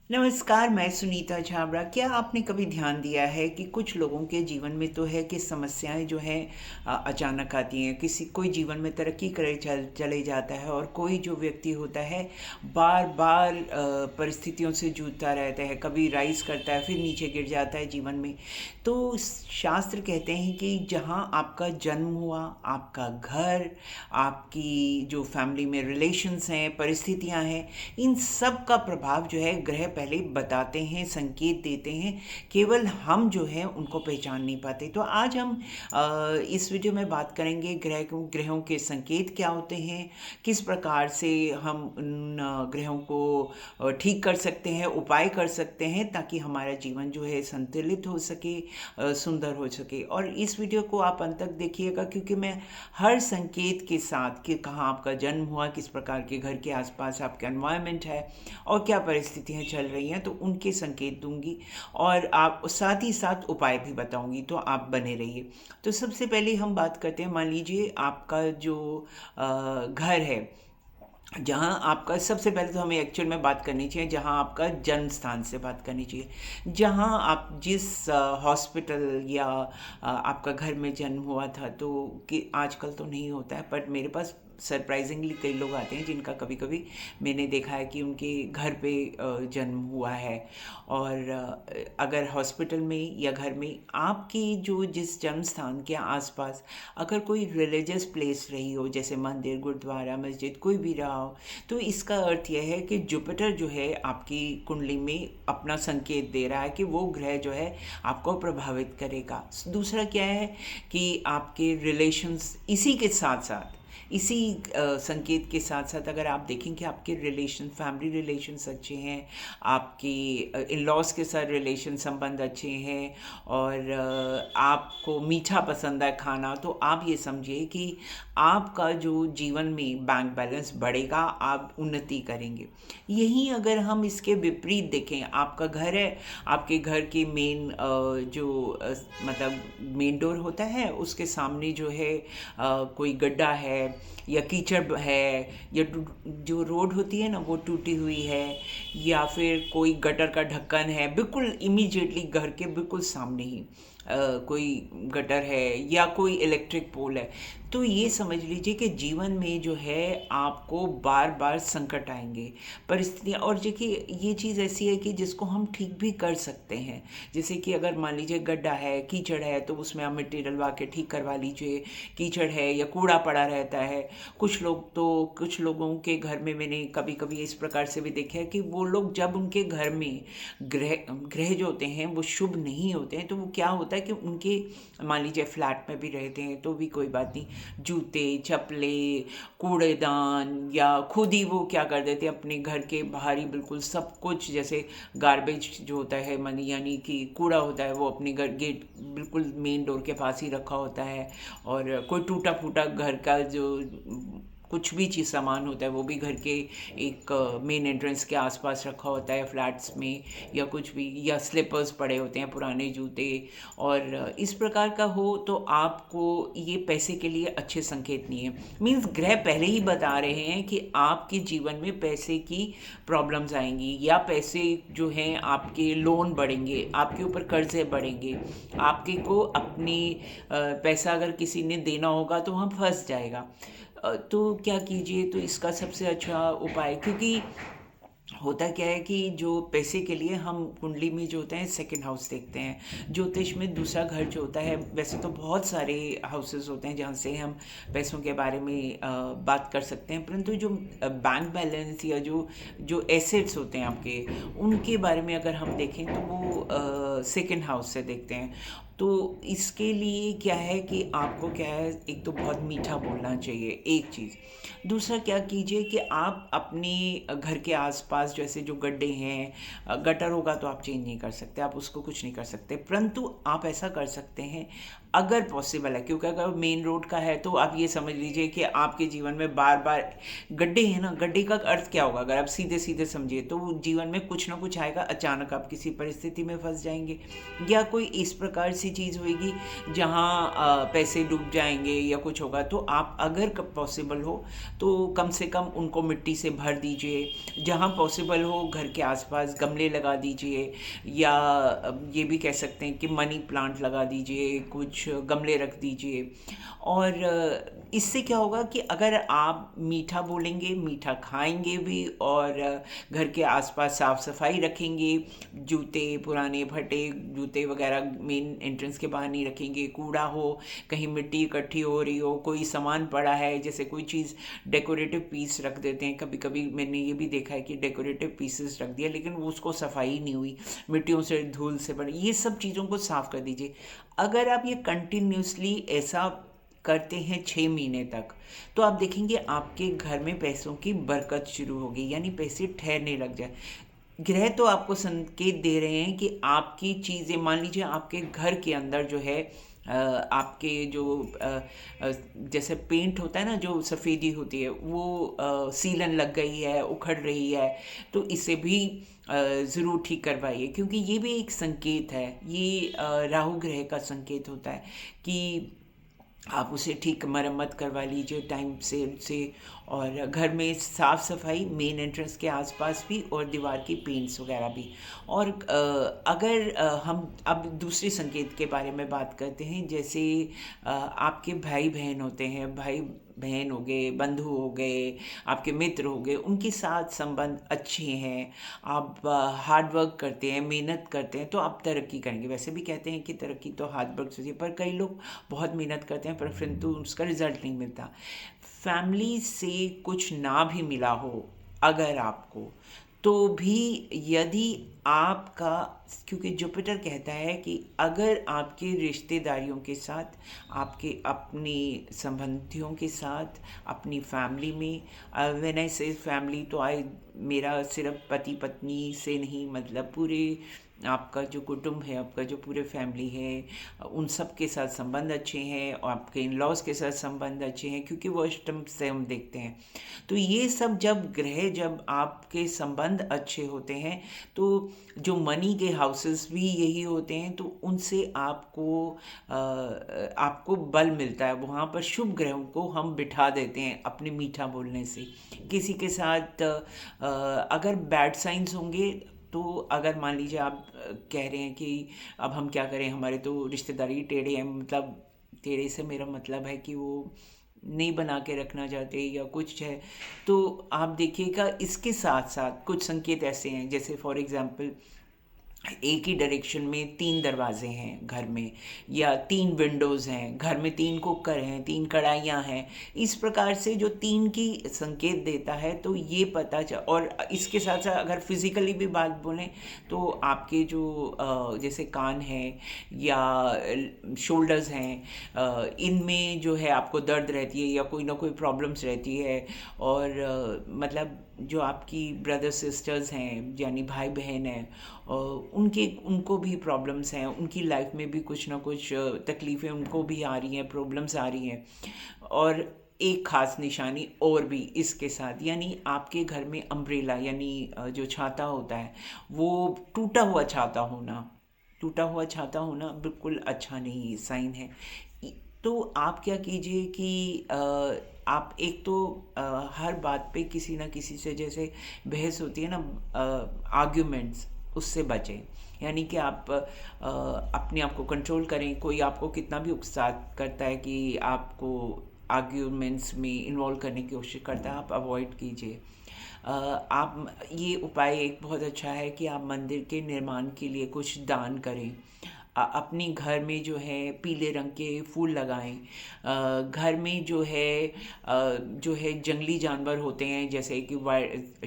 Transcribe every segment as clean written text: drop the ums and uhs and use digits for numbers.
नमस्कार, मैं सुनीता छाबड़ा। क्या आपने कभी ध्यान दिया है कि कुछ लोगों के जीवन में तो है कि समस्याएं जो हैं अचानक आती हैं। किसी कोई जीवन में तरक्की करे चले जाता है, और कोई जो व्यक्ति होता है बार बार परिस्थितियों से जूझता रहता है। कभी राइज करता है, फिर नीचे गिर जाता है जीवन में। तो शास्त्र कहते हैं कि जहाँ आपका जन्म हुआ, आपका घर, आपकी जो फैमिली में रिलेशंस हैं, परिस्थितियां हैं, इन सब का प्रभाव जो है ग्रह पहले बताते हैं, संकेत देते हैं। केवल हम जो है उनको पहचान नहीं पाते। तो आज हम इस वीडियो में बात करेंगे ग्रहों के संकेत क्या होते हैं, किस प्रकार से हम उन ग्रहों को ठीक कर सकते हैं, उपाय कर सकते हैं, ताकि हमारा जीवन जो है संतुलित हो सके, सुंदर हो सके। और इस वीडियो को आप अंत तक देखिएगा, क्योंकि मैं हर संकेत के साथ कि कहाँ आपका जन्म हुआ, किस प्रकार के घर के आसपास आपका एनवायरनमेंट है और क्या परिस्थितियाँ चल रही हैं, तो उनके संकेत दूंगी और आप साथ ही साथ उपाय भी बताऊंगी। तो आप बने रहिए। तो सबसे पहले हम बात करते हैं। मान लीजिए आपका जो घर है, जहाँ आपका, सबसे पहले तो हमें एक्चुअल में बात करनी चाहिए जहाँ आपका जन्म स्थान से बात करनी चाहिए। जहाँ आप जिस हॉस्पिटल या आपका घर में जन्म हुआ था, तो कि आजकल तो नहीं होता है, बट मेरे पास सरप्राइजिंगली कई लोग आते हैं जिनका कभी कभी मैंने देखा है कि उनके घर पे जन्म हुआ है। और अगर हॉस्पिटल में या घर में आपकी जो जिस जन्म स्थान के आसपास अगर कोई रिलीजियस प्लेस रही हो, जैसे मंदिर, गुरुद्वारा, मस्जिद, कोई भी रहा हो, तो इसका अर्थ यह है कि जुपिटर जो है आपकी कुंडली में अपना संकेत दे रहा है कि वो ग्रह जो है आपको प्रभावित करेगा। दूसरा क्या है कि आपके रिलेशंस, इसी के साथ साथ, इसी संकेत के साथ साथ अगर आप देखें कि आपके रिलेशन, फैमिली रिलेशंस अच्छे हैं, आपके इन लॉज के साथ रिलेशन संबंध अच्छे हैं, और आपको मीठा पसंद है खाना, तो आप ये समझिए कि आपका जो जीवन में बैंक बैलेंस बढ़ेगा, आप उन्नति करेंगे। यहीं अगर हम इसके विपरीत देखें, आपका घर है, आपके घर की मेन जो मतलब मेन डोर होता है, उसके सामने जो है कोई गड्ढा है या कीचड़ है, या जो रोड होती है ना वो टूटी हुई है, या फिर कोई गटर का ढक्कन है बिल्कुल इमीडिएटली घर के बिल्कुल सामने ही कोई गटर है, या कोई इलेक्ट्रिक पोल है, तो ये समझ लीजिए कि जीवन में जो है आपको बार बार संकट आएंगे, परिस्थितियाँ। और देखिए, ये चीज़ ऐसी है कि जिसको हम ठीक भी कर सकते हैं। जैसे कि अगर मान लीजिए गड्ढा है, कीचड़ है, तो उसमें आप मिट्टी डलवा के ठीक करवा लीजिए। कीचड़ है या कूड़ा पड़ा रहता है, कुछ लोगों के घर में मैंने कभी कभी इस प्रकार से भी देखा है कि वो लोग, जब उनके घर में ग्रह ग्रह जो होते हैं वो शुभ नहीं होते हैं, तो वो क्या होता है कि उनके, मान लीजिए फ्लैट में भी रहते हैं तो भी कोई बात नहीं, जूते, चप्पले, कूड़ेदान, या खुद ही वो क्या कर देते हैं अपने घर के बाहर ही बिल्कुल सब कुछ, जैसे गार्बेज जो होता है, मानी यानी कि कूड़ा होता है, वो अपने घर गेट बिल्कुल मेन डोर के पास ही रखा होता है। और कोई टूटा फूटा घर का जो कुछ भी चीज़ सामान होता है वो भी घर के एक मेन एंट्रेंस के आसपास रखा होता है फ्लैट्स में, या कुछ भी, या स्लीपर्स पड़े होते हैं, पुराने जूते, और इस प्रकार का हो, तो आपको ये पैसे के लिए अच्छे संकेत नहीं है। मीन्स ग्रह पहले ही बता रहे हैं कि आपके जीवन में पैसे की प्रॉब्लम्स आएंगी, या पैसे जो हैं आपके लोन बढ़ेंगे, आपके ऊपर कर्जे बढ़ेंगे, आपके को अपनी पैसा अगर किसी ने देना होगा तो वहाँ फंस जाएगा। तो क्या कीजिए, तो इसका सबसे अच्छा उपाय, क्योंकि होता क्या है कि जो पैसे के लिए हम कुंडली में जो होते हैं सेकंड हाउस देखते हैं। ज्योतिष में दूसरा घर जो होता है, वैसे तो बहुत सारे हाउसेस होते हैं जहाँ से हम पैसों के बारे में बात कर सकते हैं, परंतु जो बैंक बैलेंस या जो जो एसेट्स होते हैं आपके, उनके बारे में अगर हम देखें तो वो सेकंड हाउस से देखते हैं। तो इसके लिए क्या है कि आपको क्या है, एक तो बहुत मीठा बोलना चाहिए, एक चीज़। दूसरा क्या कीजिए कि आप अपने घर के आसपास जैसे जो गड्ढे हैं, गटर होगा तो आप चेंज नहीं कर सकते, आप उसको कुछ नहीं कर सकते, परंतु आप ऐसा कर सकते हैं अगर पॉसिबल है। क्योंकि अगर मेन रोड का है तो आप ये समझ लीजिए कि आपके जीवन में बार बार गड्ढे हैं ना, गड्ढे का अर्थ क्या होगा, अगर आप सीधे सीधे समझिए तो जीवन में कुछ ना कुछ आएगा, अचानक आप किसी परिस्थिति में फंस जाएंगे, या कोई इस प्रकार से ऐसी चीज़ होएगी जहाँ पैसे डूब जाएंगे या कुछ होगा, तो आप अगर पॉसिबल हो तो कम से कम उनको मिट्टी से भर दीजिए। जहाँ पॉसिबल हो घर के आसपास गमले लगा दीजिए, या ये भी कह सकते हैं कि मनी प्लांट लगा दीजिए, कुछ गमले रख दीजिए। और इससे क्या होगा कि अगर आप मीठा बोलेंगे, मीठा खाएंगे भी, और घर के आसपास साफ सफाई रखेंगे, जूते पुराने फटे जूते वगैरह मेन एंट्रेंस के बाहर नहीं रखेंगे, कूड़ा हो, कहीं मिट्टी इकट्ठी हो रही हो, कोई सामान पड़ा है, जैसे कोई चीज़ डेकोरेटिव पीस रख देते हैं, कभी कभी मैंने ये भी देखा है कि डेकोरेटिव पीसेस रख दिया लेकिन वो उसको सफाई नहीं हुई, मिट्टियों से धूल से बड़ी, ये सब चीज़ों को साफ कर दीजिए। अगर आप ये कंटिन्यूसली ऐसा करते हैं 6 महीने तक, तो आप देखेंगे आपके घर में पैसों की बरकत शुरू होगी, यानी पैसे ठहरने लग जाए। ग्रह तो आपको संकेत दे रहे हैं कि आपकी चीज़ें, मान लीजिए आपके घर के अंदर जो है आपके जो जैसे पेंट होता है ना, जो सफ़ेदी होती है वो सीलन लग गई है, उखड़ रही है, तो इसे भी ज़रूर ठीक करवाइए, क्योंकि ये भी एक संकेत है। ये राहु ग्रह का संकेत होता है कि आप उसे ठीक मरम्मत करवा लीजिए टाइम से उनसे। और घर में साफ़ सफाई मेन एंट्रेंस के आसपास भी, और दीवार की पेंट्स वगैरह भी। और अगर हम अब दूसरे संकेत के बारे में बात करते हैं, जैसे आपके भाई बहन होते हैं, भाई बहन हो गए, बंधु हो गए, आपके मित्र हो गए, उनके साथ संबंध अच्छे हैं, आप हार्ड वर्क करते हैं, मेहनत करते हैं, तो आप तरक्की करेंगे। वैसे भी कहते हैं कि तरक्की तो हार्ड वर्क से होती है, पर कई लोग बहुत मेहनत करते हैं परंतु उसका रिजल्ट नहीं मिलता। फैमिली से कुछ ना भी मिला हो अगर आपको, तो भी यदि आपका, क्योंकि जुपिटर कहता है कि अगर आपके रिश्तेदारियों के साथ, आपके अपने संबंधियों के साथ, अपनी फैमिली में, व्हेन आई से फैमिली तो आई, मेरा सिर्फ पति पत्नी से नहीं, मतलब पूरे आपका जो कुटुंब है, आपका जो पूरे फैमिली है, उन सब के साथ संबंध अच्छे हैं, और आपके इन लॉज के साथ संबंध अच्छे हैं, क्योंकि वो अष्टम से हम देखते हैं। तो ये सब जब ग्रह, जब आपके संबंध अच्छे होते हैं, तो जो मनी के हाउसेस भी यही होते हैं, तो उनसे आपको बल मिलता है। वहाँ पर शुभ ग्रहों को हम बिठा देते हैं अपने मीठा बोलने से। किसी के साथ अगर बैड साइंस होंगे, तो अगर मान लीजिए आप कह रहे हैं कि अब हम क्या करें, हमारे तो रिश्तेदारी टेढ़े हैं, मतलब टेढ़े से मेरा मतलब है कि वो नहीं बना के रखना चाहते या कुछ है, तो आप देखिएगा इसके साथ साथ कुछ संकेत ऐसे हैं, जैसे फॉर एग्जांपल एक ही डायरेक्शन में 3 दरवाजे हैं घर में, या 3 विंडोज़ हैं घर में, 3 कुकर हैं, 3 कढ़ाइयाँ हैं, इस प्रकार से जो 3 की संकेत देता है, तो ये पता चल। और इसके साथ साथ अगर फिज़िकली भी बात बोलें, तो आपके जो जैसे कान है या शोल्डर्स हैं, इनमें जो है आपको दर्द रहती है या कोई ना कोई प्रॉब्लम्स रहती है। और मतलब जो आपकी ब्रदर सिस्टर्स हैं, यानी भाई बहन हैं, उनको भी प्रॉब्लम्स हैं, उनकी लाइफ में भी कुछ ना कुछ तकलीफ़ें उनको भी आ रही हैं, प्रॉब्लम्स आ रही हैं। और एक ख़ास निशानी और भी इसके साथ, यानी आपके घर में अम्ब्रेला, यानी जो छाता होता है, वो टूटा हुआ छाता होना बिल्कुल अच्छा नहीं साइन है। तो आप क्या कीजिए कि आप एक तो हर बात पे किसी ना किसी से, जैसे बहस होती है ना, आर्ग्यूमेंट्स, उससे बचें। यानी कि आप अपने आप को कंट्रोल करें। कोई आपको कितना भी उकसा करता है कि आपको आर्ग्यूमेंट्स में इन्वॉल्व करने की कोशिश करता है, आप अवॉइड कीजिए। आप ये उपाय एक बहुत अच्छा है कि आप मंदिर के निर्माण के लिए कुछ दान करें। अपनी घर में जो है पीले रंग के फूल लगाएं। घर में जो है जंगली जानवर होते हैं, जैसे कि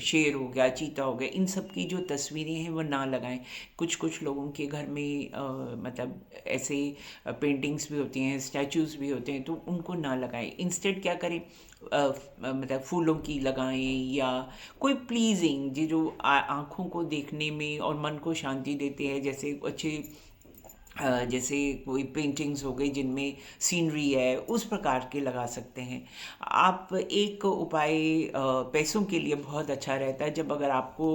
शेर हो गया, चीता हो गया, इन सब की जो तस्वीरें हैं वो ना लगाएं। कुछ कुछ लोगों के घर में मतलब ऐसे पेंटिंग्स भी होती हैं, स्टैचूज़ भी होते हैं, तो उनको ना लगाएं। इंस्टेड क्या करें, मतलब फूलों की लगाएं, या कोई प्लीजिंग जो आँखों को देखने में और मन को शांति देते हैं, जैसे अच्छे जैसे कोई पेंटिंग्स हो गई जिनमें सीनरी है, उस प्रकार के लगा सकते हैं आप। एक उपाय पैसों के लिए बहुत अच्छा रहता है, जब अगर आपको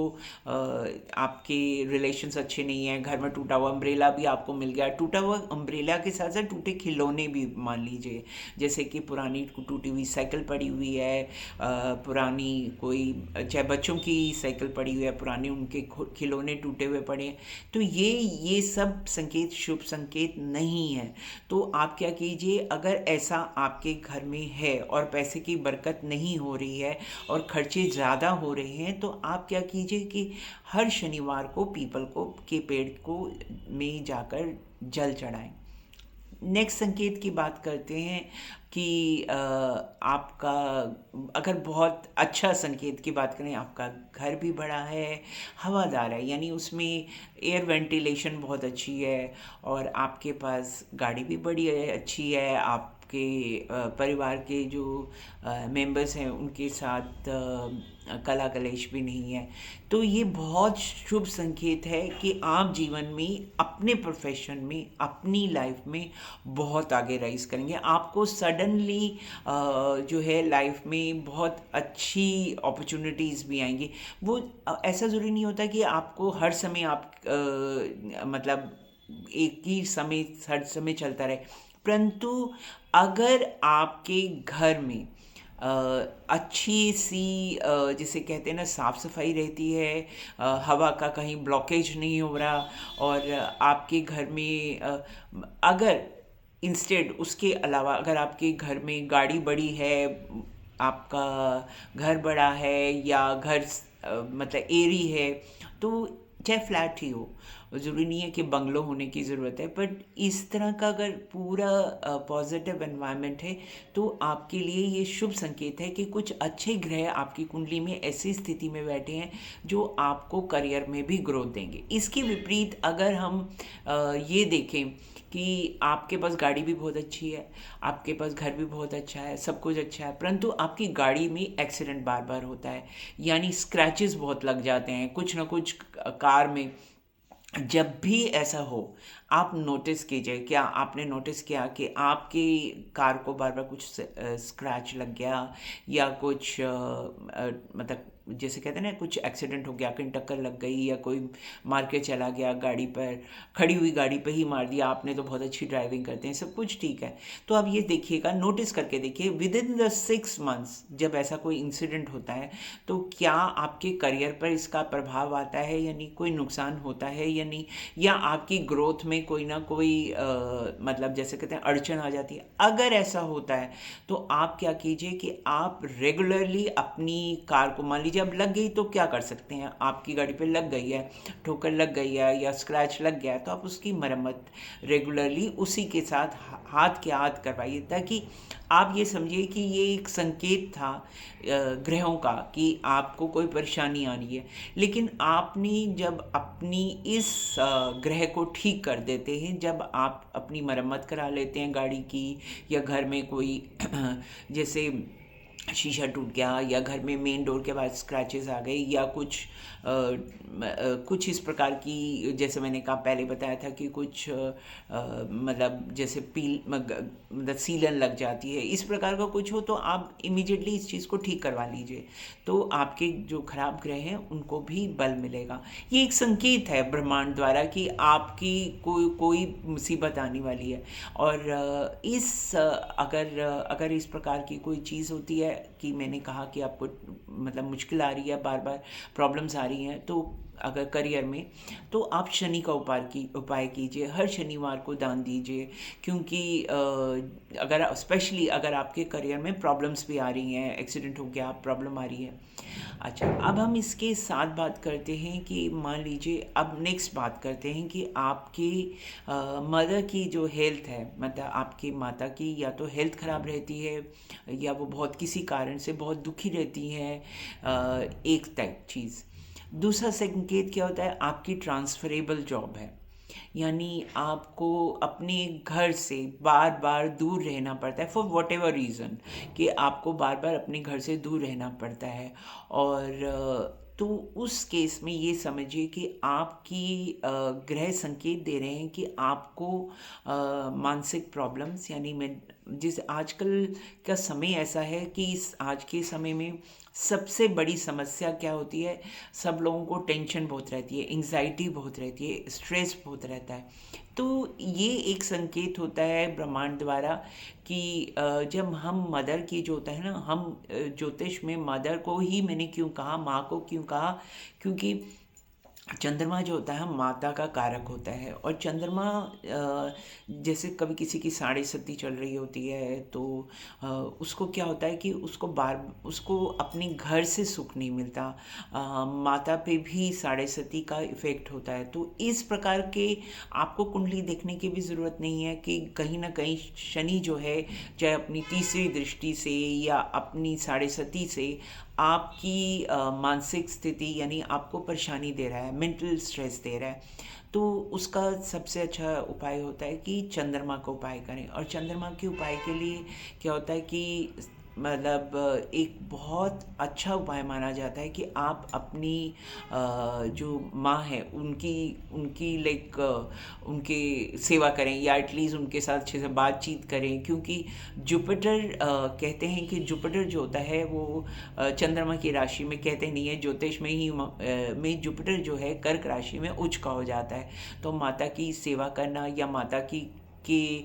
आपके रिलेशंस अच्छे नहीं हैं, घर में टूटा हुआ अम्ब्रेला भी आपको मिल गया, टूटा हुआ अम्ब्रेला के साथ साथ टूटे खिलौने भी मान लीजिए, जैसे कि पुरानी टूटी हुई साइकिल पड़ी हुई है, पुरानी कोई चाहे बच्चों की साइकिल पड़ी हुई है पुरानी, उनके खिलौने टूटे हुए पड़े हैं, तो ये सब संकेत शुभ संकेत नहीं है। तो आप क्या कीजिए, अगर ऐसा आपके घर में है और पैसे की बरकत नहीं हो रही है और खर्चे ज़्यादा हो रहे हैं, तो आप क्या कीजिए कि हर शनिवार को पीपल को के पेड़ को में जाकर जल चढ़ाएं। नेक्स्ट संकेत की बात करते हैं कि आपका अगर बहुत अच्छा संकेत की बात करें, आपका घर भी बड़ा है, हवादार है, यानी उसमें एयर वेंटिलेशन बहुत अच्छी है, और आपके पास गाड़ी भी बड़ी है, अच्छी है, आपके परिवार के जो मेंबर्स हैं उनके साथ कला कलेश भी नहीं है, तो ये बहुत शुभ संकेत है कि आप जीवन में अपने प्रोफेशन में अपनी लाइफ में बहुत आगे राइज करेंगे। आपको सडनली जो है लाइफ में बहुत अच्छी अपॉर्चुनिटीज़ भी आएंगी। वो ऐसा ज़रूरी नहीं होता कि आपको हर समय आप मतलब एक ही समय हर समय चलता रहे, परंतु अगर आपके घर में अच्छी सी जिसे कहते हैं ना साफ़ सफाई रहती है, हवा का कहीं ब्लॉकेज नहीं हो रहा, और आपके घर में अगर इंस्टेड उसके अलावा अगर आपके घर में गाड़ी बड़ी है, आपका घर बड़ा है, या घर मतलब एरी है, तो चाहे फ्लैट ही हो, ज़रूरी नहीं है कि बंगलो होने की ज़रूरत है, बट इस तरह का अगर पूरा पॉजिटिव एनवायरनमेंट है, तो आपके लिए ये शुभ संकेत है कि कुछ अच्छे ग्रह आपकी कुंडली में ऐसी स्थिति में बैठे हैं जो आपको करियर में भी ग्रोथ देंगे। इसके विपरीत अगर हम ये देखें कि आपके पास गाड़ी भी बहुत अच्छी है, आपके पास घर भी बहुत अच्छा है, सब कुछ अच्छा है, परंतु आपकी गाड़ी में एक्सीडेंट बार बार होता है, यानी स्क्रैचेस बहुत लग जाते हैं कुछ ना कुछ कार में। जब भी ऐसा हो, आप नोटिस कीजिए, क्या आपने नोटिस किया कि आपकी कार को बार बार कुछ स्क्रैच लग गया, या कुछ मतलब जैसे कहते हैं ना कुछ एक्सीडेंट हो गया, कहीं टक्कर लग गई, या कोई मार के चला गया गाड़ी पर, खड़ी हुई गाड़ी पर ही मार दिया, आपने तो बहुत अच्छी ड्राइविंग करते हैं, सब कुछ ठीक है, तो आप ये देखिएगा, नोटिस करके देखिए विद इन द 6 मंथ्स जब ऐसा कोई इंसिडेंट होता है, तो क्या आपके करियर पर इसका प्रभाव आता है, यानी कोई नुकसान होता है या नहीं, या आपकी ग्रोथ में कोई ना कोई मतलब जैसे कहते हैं अड़चन आ जाती है। अगर ऐसा होता है तो आप क्या कीजिए कि आप रेगुलरली अपनी कार को, मान लीजिए अब लग गई तो क्या कर सकते हैं, आपकी गाड़ी पे लग गई है, ठोकर लग गई है या स्क्रैच लग गया है, तो आप उसकी मरम्मत रेगुलरली उसी के साथ हाथ के हाथ करवाइए, ताकि आप ये समझिए कि ये एक संकेत था ग्रहों का कि आपको कोई परेशानी आ रही है। लेकिन आपने जब अपनी इस ग्रह को ठीक कर देते हैं, जब आप अपनी मरम्मत करा लेते हैं गाड़ी की, या घर में कोई जैसे शीशा टूट गया, या घर में मेन डोर के पास स्क्रैचेस आ गए, या कुछ इस प्रकार की, जैसे मैंने कहा पहले बताया था कि कुछ मतलब जैसे मतलब सीलन लग जाती है, इस प्रकार का कुछ हो, तो आप इमीडिएटली इस चीज़ को ठीक करवा लीजिए, तो आपके जो खराब ग्रह हैं उनको भी बल मिलेगा। ये एक संकेत है ब्रह्मांड द्वारा कि आपकी कोई मुसीबत आने वाली है। और अगर इस प्रकार की कोई चीज़ होती है कि मैंने कहा कि आपको मतलब मुश्किल आ रही है, बार बार प्रॉब्लम्स आ रही हैं, तो अगर करियर में, तो आप शनि का उपाय कीजिए, हर शनिवार को दान दीजिए, क्योंकि अगर स्पेशली अगर आपके करियर में प्रॉब्लम्स भी आ रही हैं, एक्सीडेंट हो गया, प्रॉब्लम आ रही है। अच्छा, अब हम इसके साथ बात करते हैं कि मान लीजिए, अब नेक्स्ट बात करते हैं कि आपकी मदर की जो हेल्थ है, मतलब आपकी माता की या तो हेल्थ ख़राब रहती है, या वो बहुत किसी कारण से बहुत दुखी रहती हैं, एक टाइप चीज़। दूसरा संकेत क्या होता है, आपकी ट्रांसफरेबल जॉब है, यानी आपको अपने घर से बार बार दूर रहना पड़ता है फॉर वॉट एवर रीज़न, कि आपको बार बार अपने घर से दूर रहना पड़ता है, और तो उस केस में ये समझिए कि आपकी ग्रह संकेत दे रहे हैं कि आपको मानसिक प्रॉब्लम्स, यानी मैं जिस आजकल का समय ऐसा है कि इस आज के समय में सबसे बड़ी समस्या क्या होती है, सब लोगों को टेंशन बहुत रहती है, एंग्जाइटी बहुत रहती है, स्ट्रेस बहुत रहता है। तो ये एक संकेत होता है ब्रह्मांड द्वारा कि जब हम मदर की जो होता है ना, हम ज्योतिष में मदर को ही मैंने क्यों कहा, माँ को क्यों कहा, क्योंकि चंद्रमा जो होता है माता का कारक होता है। और चंद्रमा जैसे कभी किसी की साढ़े सती चल रही होती है तो उसको क्या होता है कि उसको अपने घर से सुख नहीं मिलता। माता पे भी साढ़े सती का इफ़ेक्ट होता है। तो इस प्रकार के आपको कुंडली देखने की भी ज़रूरत नहीं है कि कहीं ना कहीं शनि जो है, चाहे अपनी तीसरी दृष्टि से या अपनी साढ़े सती से आपकी मानसिक स्थिति यानी आपको परेशानी दे रहा है, मेंटल स्ट्रेस दे रहा है। तो उसका सबसे अच्छा उपाय होता है कि चंद्रमा का उपाय करें। और चंद्रमा के उपाय के लिए क्या होता है कि मतलब एक बहुत अच्छा उपाय माना जाता है कि आप अपनी जो माँ है उनकी उनकी लाइक उनके सेवा करें, या एटलीस्ट उनके साथ अच्छे से बातचीत करें। क्योंकि जुपिटर कहते हैं कि जुपिटर जो होता है वो चंद्रमा की राशि में, कहते नहीं है ज्योतिष में ही में जुपिटर जो है कर्क राशि में उच्च का हो जाता है। तो माता की सेवा करना या माता की के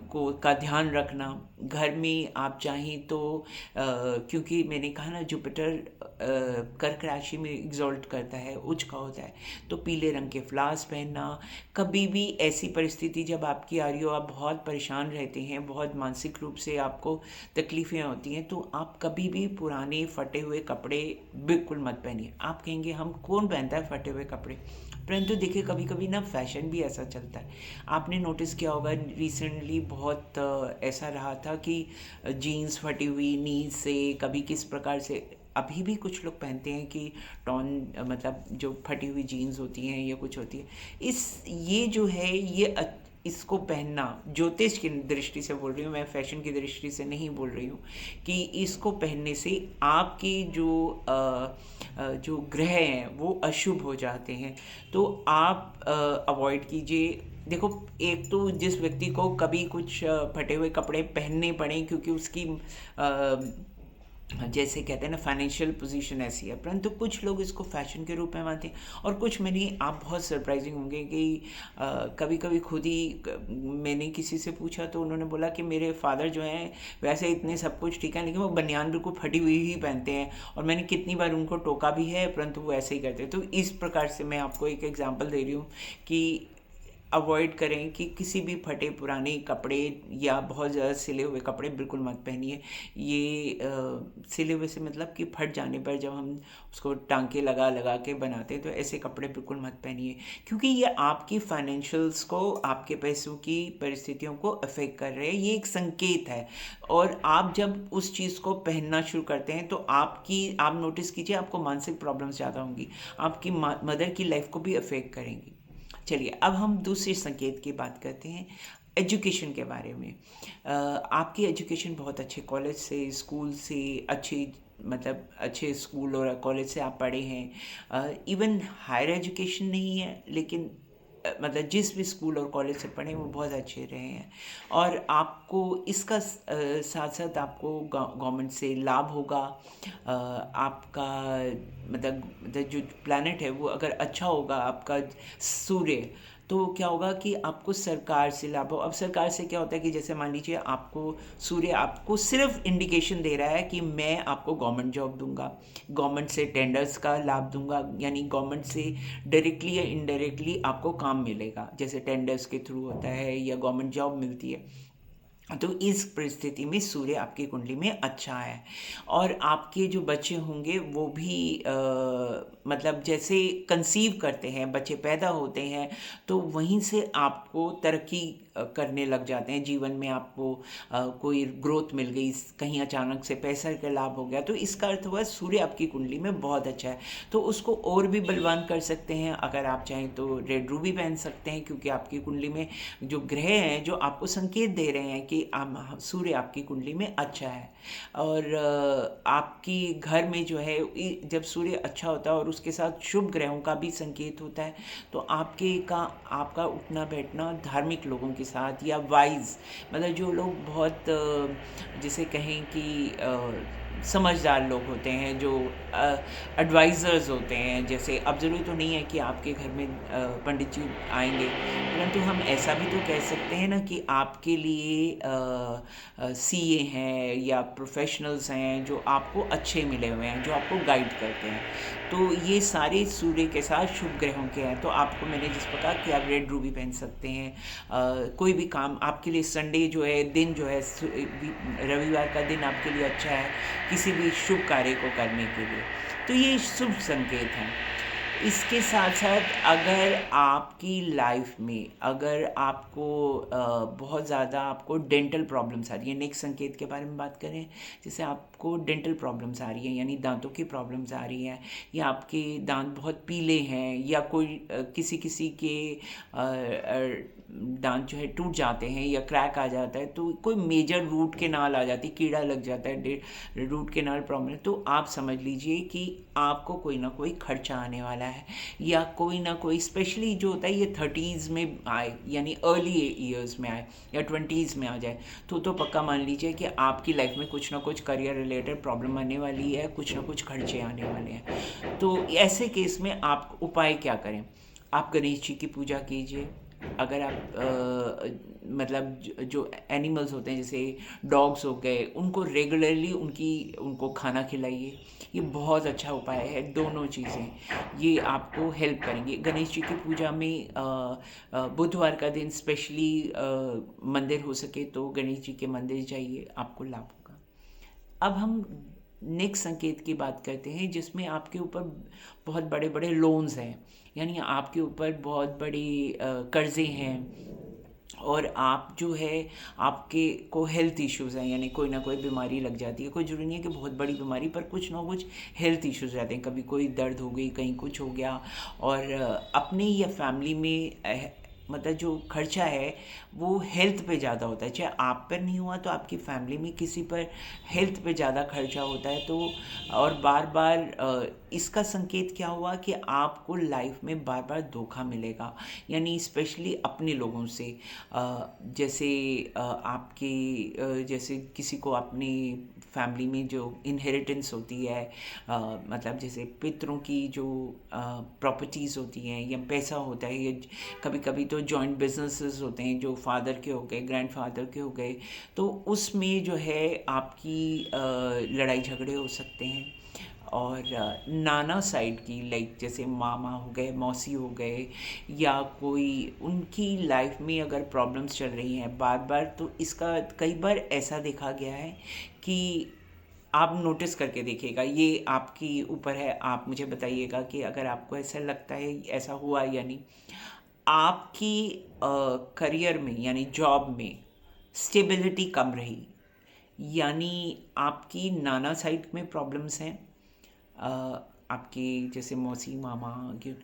को का ध्यान रखना घर में आप चाहें तो क्योंकि मैंने कहा ना जुपिटर कर्क राशि में एग्जॉल्ट करता है, उच्च का होता है। तो पीले रंग के फ्लावर्स पहनना, कभी भी ऐसी परिस्थिति जब आपकी आ रही हो, आप बहुत परेशान रहते हैं, बहुत मानसिक रूप से आपको तकलीफ़ें होती हैं, तो आप कभी भी पुराने फटे हुए कपड़े बिल्कुल मत पहनिए। आप कहेंगे हम कौन पहनता है फटे हुए कपड़े, परंतु देखिए कभी कभी ना फैशन भी ऐसा चलता है। आपने नोटिस किया होगा रिसेंटली बहुत ऐसा रहा था कि जीन्स फटी हुई नी से, कभी किस प्रकार से अभी भी कुछ लोग पहनते हैं कि टॉन मतलब जो फटी हुई जीन्स होती हैं या कुछ होती है। ये जो है इसको पहनना ज्योतिष की दृष्टि से बोल रही हूँ मैं, फैशन की दृष्टि से नहीं बोल रही हूँ, कि इसको पहनने से आपकी जो ग्रह हैं वो अशुभ हो जाते हैं। तो आप अवॉइड कीजिए। देखो, एक तो जिस व्यक्ति को कभी कुछ फटे हुए कपड़े पहनने पड़े क्योंकि उसकी जैसे कहते हैं ना फाइनेंशियल पोजीशन ऐसी है, परंतु कुछ लोग इसको फैशन के रूप में मानते हैं। और कुछ मैंने, आप बहुत सरप्राइजिंग होंगे कि कभी कभी खुद ही मैंने किसी से पूछा तो उन्होंने बोला कि मेरे फादर जो हैं वैसे इतने सब कुछ ठीक है, लेकिन वो बनियान बिल्कुल फटी हुई ही पहनते हैं। और मैंने कितनी बार उनको टोका भी है, परंतु वो ऐसे ही करते हैं। तो इस प्रकार से मैं आपको एक एग्जांपल दे रही हूँ कि अवॉइड करें कि किसी भी फटे पुराने कपड़े या बहुत ज़्यादा सिले हुए कपड़े बिल्कुल मत पहनिए। ये सिले हुए से मतलब कि फट जाने पर जब हम उसको टांके लगा लगा के बनाते हैं, तो ऐसे कपड़े बिल्कुल मत पहनिए, क्योंकि ये आपकी फाइनेंशियल्स को, आपके पैसों की परिस्थितियों को अफेक्ट कर रहे हैं। ये एक संकेत है। और आप जब उस चीज़ को पहनना शुरू करते हैं तो आप नोटिस कीजिए आपको मानसिक प्रॉब्लम्स ज़्यादा होंगी, आपकी मदर की लाइफ को भी अफेक्ट करेंगी। चलिए अब हम दूसरे संकेत की बात करते हैं, एजुकेशन के बारे में। आपकी एजुकेशन बहुत अच्छे कॉलेज से, स्कूल से, अच्छे स्कूल और कॉलेज से आप पढ़े हैं। इवन हायर एजुकेशन नहीं है, लेकिन मतलब जिस भी स्कूल और कॉलेज से पढ़े वो बहुत अच्छे रहे हैं। और आपको इसका साथ साथ आपको गवर्नमेंट से लाभ होगा। आपका मतलब जो प्लैनेट है वो अगर अच्छा होगा, आपका सूर्य, तो क्या होगा कि आपको सरकार से लाभ हो। अब सरकार से क्या होता है कि जैसे मान लीजिए आपको सूर्य आपको सिर्फ इंडिकेशन दे रहा है कि मैं आपको गवर्नमेंट जॉब दूंगा, गवर्नमेंट से टेंडर्स का लाभ दूंगा, यानी गवर्नमेंट से डायरेक्टली या इनडायरेक्टली आपको काम मिलेगा, जैसे टेंडर्स के थ्रू होता है या गवर्नमेंट जॉब मिलती है। तो इस परिस्थिति में सूर्य आपकी कुंडली में अच्छा है। और आपके जो बच्चे होंगे वो भी मतलब जैसे कंसीव करते हैं, बच्चे पैदा होते हैं, तो वहीं से आपको तरक्की करने लग जाते हैं जीवन में। आपको कोई ग्रोथ मिल गई, कहीं अचानक से पैसा का लाभ हो गया, तो इसका अर्थ हुआ सूर्य आपकी कुंडली में बहुत अच्छा है। तो उसको और भी बलवान कर सकते हैं। अगर आप चाहें तो रेड रूबी पहन सकते हैं, क्योंकि आपकी कुंडली में जो ग्रह हैं जो आपको संकेत दे रहे हैं कि सूर्य आपकी कुंडली में अच्छा है। और आपकी घर में जो है जब सूर्य अच्छा होता है और उसके साथ शुभ ग्रहों का भी संकेत होता है, तो आपका उठना बैठना धार्मिक लोगों के साथ या वाइज, मतलब जो लोग बहुत जिसे कहें कि समझदार लोग होते हैं, जो एडवाइज़र्स होते हैं, जैसे अब ज़रूरी तो नहीं है कि आपके घर में पंडित जी आएंगे, परंतु हम ऐसा भी तो कह सकते हैं ना कि आपके लिए सीए हैं या प्रोफेशनल्स हैं जो आपको अच्छे मिले हुए हैं, जो आपको गाइड करते हैं। तो ये सारे सूर्य के साथ शुभ ग्रहों के हैं। तो आपको मैंने जिस प्रकार कि आप रेड रूबी पहन सकते हैं, कोई भी काम आपके लिए, संडे जो है दिन जो है, रविवार का दिन आपके लिए अच्छा है किसी भी शुभ कार्य को करने के लिए। तो ये शुभ संकेत हैं। इसके साथ साथ अगर आपकी लाइफ में अगर आपको बहुत ज़्यादा आपको डेंटल प्रॉब्लम्स आ रही है, नेक्स्ट संकेत के बारे में बात करें, जैसे आपको डेंटल प्रॉब्लम्स आ रही हैं यानी दांतों की प्रॉब्लम्स आ रही हैं, या आपके दांत बहुत पीले हैं, या कोई किसी किसी के दांत जो है टूट जाते हैं या क्रैक आ जाता है, तो कोई मेजर रूट केनाल आ जाती है, कीड़ा लग जाता है, रूट केनाल प्रॉब्लम, तो आप समझ लीजिए कि आपको कोई ना कोई खर्चा आने वाला है, या कोई ना कोई, स्पेशली जो होता है ये 30s में आए यानी अर्ली ईयर्स में आए या 20s में आ जाए, तो पक्का मान लीजिए कि आपकी लाइफ में कुछ ना कुछ करियर रिलेटेड प्रॉब्लम आने वाली है, कुछ ना कुछ खर्चे आने वाले हैं। तो ऐसे केस में आप उपाय क्या करें? आप गणेश जी की पूजा कीजिए। अगर आप मतलब जो एनिमल्स होते हैं जैसे डॉग्स हो गए, उनको रेगुलरली उनको खाना खिलाइए। ये बहुत अच्छा उपाय है, दोनों चीज़ें ये आपको हेल्प करेंगी। गणेश जी की पूजा में बुधवार का दिन स्पेशली मंदिर हो सके तो गणेश जी के मंदिर जाइए, आपको लाभ होगा। अब हम नेक्स्ट संकेत की बात करते हैं जिसमें आपके ऊपर बहुत बड़े बड़े लोन्स हैं, यानी आपके ऊपर बहुत बड़े कर्जे हैं, और आप जो है आपके को हेल्थ इश्यूज़ हैं, यानी कोई ना कोई बीमारी लग जाती है, कोई जरूरी नहीं है कि बहुत बड़ी बीमारी, पर कुछ ना कुछ हेल्थ इश्यूज़ रहते हैं, कभी कोई दर्द हो गई, कहीं कुछ हो गया, और अपने या फैमिली में मतलब जो खर्चा है वो हेल्थ पे ज़्यादा होता है, चाहे आप पर नहीं हुआ तो आपकी फैमिली में किसी पर हेल्थ पे ज़्यादा खर्चा होता है। तो और बार बार इसका संकेत क्या हुआ कि आपको लाइफ में बार बार धोखा मिलेगा, यानी स्पेशली अपने लोगों से, जैसे आपके जैसे किसी को अपनी फैमिली में जो इनहेरिटेंस होती है, मतलब जैसे पितरों की जो प्रॉपर्टीज़ होती हैं या पैसा होता है, या कभी कभी तो जॉइंट बिजनेसेस होते हैं जो फादर के हो गए, ग्रैंडफादर के हो गए, तो उसमें जो है आपकी लड़ाई झगड़े हो सकते हैं। और नाना साइड की, लाइक जैसे मामा हो गए, मौसी हो गए, या कोई उनकी लाइफ में अगर प्रॉब्लम्स चल रही हैं बार बार, तो इसका कई बार ऐसा देखा गया है कि आप नोटिस करके देखिएगा, ये आपकी ऊपर है, आप मुझे बताइएगा कि अगर आपको ऐसा लगता है ऐसा हुआ या नहीं। आपकी करियर में यानी जॉब में स्टेबिलिटी कम रही, यानी आपकी नाना साइड में प्रॉब्लम्स हैं, अ, आपकी जैसे मौसी मामा की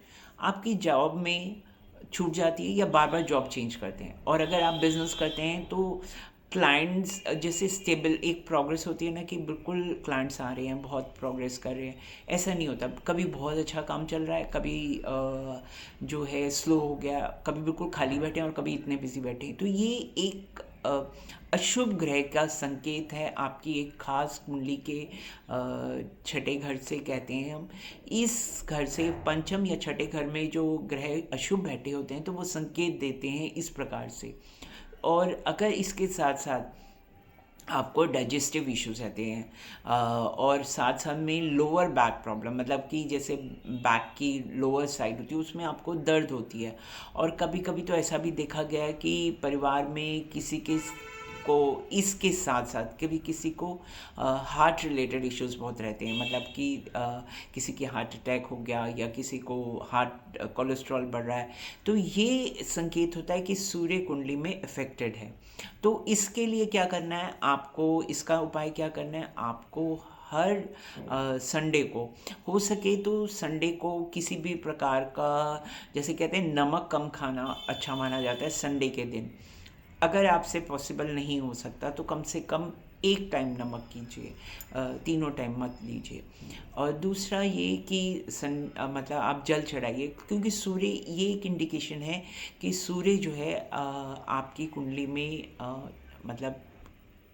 आपकी जॉब में छूट जाती है या बार बार जॉब चेंज करते हैं, और अगर आप बिजनेस करते हैं तो क्लाइंट्स जैसे स्टेबल एक प्रोग्रेस होती है ना कि बिल्कुल क्लाइंट्स आ रहे हैं, बहुत प्रोग्रेस कर रहे हैं, ऐसा नहीं होता। कभी बहुत अच्छा काम चल रहा है, कभी जो है स्लो हो गया, कभी बिल्कुल खाली बैठे हैं और कभी इतने बिजी बैठे हैं। तो ये एक अशुभ ग्रह का संकेत है आपकी एक खास कुंडली के छठे घर से, कहते हैं हम इस घर से पंचम या छठे घर में जो ग्रह अशुभ बैठे होते हैं तो वो संकेत देते हैं इस प्रकार से। और अगर इसके साथ साथ आपको डाइजेस्टिव इश्यूज रहते हैं, और साथ साथ में लोअर बैक प्रॉब्लम, मतलब कि जैसे बैक की लोअर साइड होती है उसमें आपको दर्द होती है, और कभी कभी तो ऐसा भी देखा गया है कि परिवार में किसी के को इसके साथ साथ कभी किसी को हार्ट रिलेटेड इश्यूज बहुत रहते हैं, मतलब कि किसी की हार्ट अटैक हो गया या किसी को हार्ट कोलेस्ट्रॉल बढ़ रहा है, तो ये संकेत होता है कि सूर्य कुंडली में अफेक्टेड है। तो इसके लिए क्या करना है आपको, इसका उपाय क्या करना है आपको, हर संडे को हो सके तो संडे को किसी भी प्रकार का, जैसे कहते हैं नमक कम खाना अच्छा माना जाता है संडे के दिन, अगर आपसे पॉसिबल नहीं हो सकता तो कम से कम एक टाइम नमक कीजिए, तीनों टाइम मत लीजिए। और दूसरा ये कि मतलब आप जल चढ़ाइए, क्योंकि सूर्य ये एक इंडिकेशन है कि सूर्य जो है आपकी कुंडली में मतलब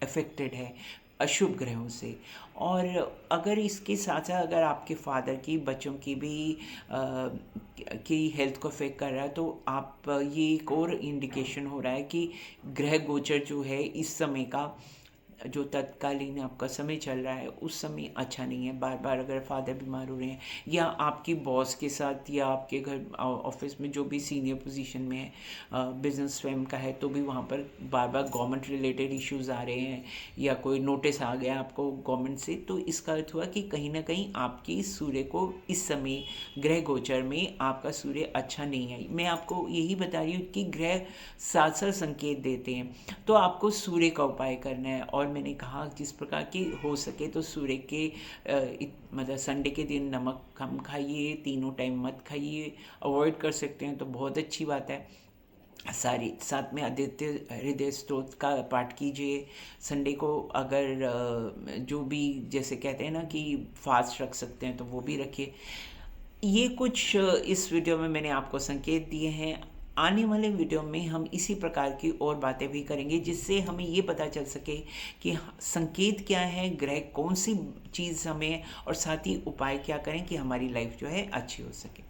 अफेक्टेड है अशुभ ग्रहों से। और अगर इसके साथ साथ अगर आपके फादर की, बच्चों की भी की हेल्थ को अफेक्ट कर रहा है, तो आप ये एक और इंडिकेशन हो रहा है कि ग्रह गोचर जो है इस समय का, जो तत्कालीन आपका समय चल रहा है उस समय अच्छा नहीं है। बार बार अगर फादर बीमार हो रहे हैं, या आपकी बॉस के साथ, या आपके घर ऑफिस में जो भी सीनियर पोजीशन में है, बिजनेस स्वयं का है, तो भी वहाँ पर बार बार गवर्नमेंट रिलेटेड इश्यूज आ रहे हैं, या कोई नोटिस आ गया आपको गवर्नमेंट से, तो इसका अर्थ हुआ कि कहीं ना कहीं आपकी सूर्य को इस समय ग्रह गोचर में आपका सूर्य अच्छा नहीं है। मैं आपको यही बता रही हूँ कि ग्रह साथ साथ संकेत देते हैं, तो आपको सूर्य का उपाय करना है। और मैंने कहा जिस प्रकार की हो सके तो सूर्य के मतलब संडे के दिन नमक कम खाइए, तीनों टाइम मत खाइए, अवॉइड कर सकते हैं तो बहुत अच्छी बात है। सारी साथ में आदित्य हृदय स्तोत्र का पाठ कीजिए संडे को। अगर जो भी जैसे कहते हैं ना कि फास्ट रख सकते हैं तो वो भी रखिए। ये कुछ इस वीडियो में मैंने आपको संकेत दिए हैं। आने वाले वीडियो में हम इसी प्रकार की और बातें भी करेंगे, जिससे हमें ये पता चल सके कि संकेत क्या है, ग्रह कौन सी चीज़ हमें, और साथ ही उपाय क्या करें कि हमारी लाइफ जो है अच्छी हो सके।